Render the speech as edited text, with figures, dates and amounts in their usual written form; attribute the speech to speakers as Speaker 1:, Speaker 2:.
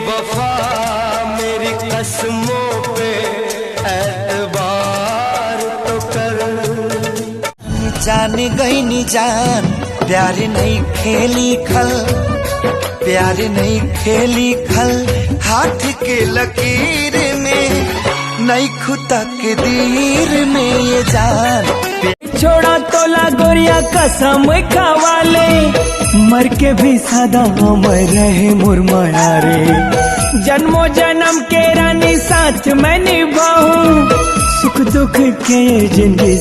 Speaker 1: बेवफा मेरी कसमों पे एतबार तो कर।
Speaker 2: जान गई नी जान प्यार नहीं खेली खल, प्यार नहीं खेली खल, हाथ के लकीर में नहीं खुदा के दीर में ये जान।
Speaker 3: छोड़ा तोला गोरिया कसम खावाले, मर के भी सदा अमर रहे मुरमरा रे। जन्मों जन्म के रानी साथ मैं निभाऊं, सुख दुख के जिंदगी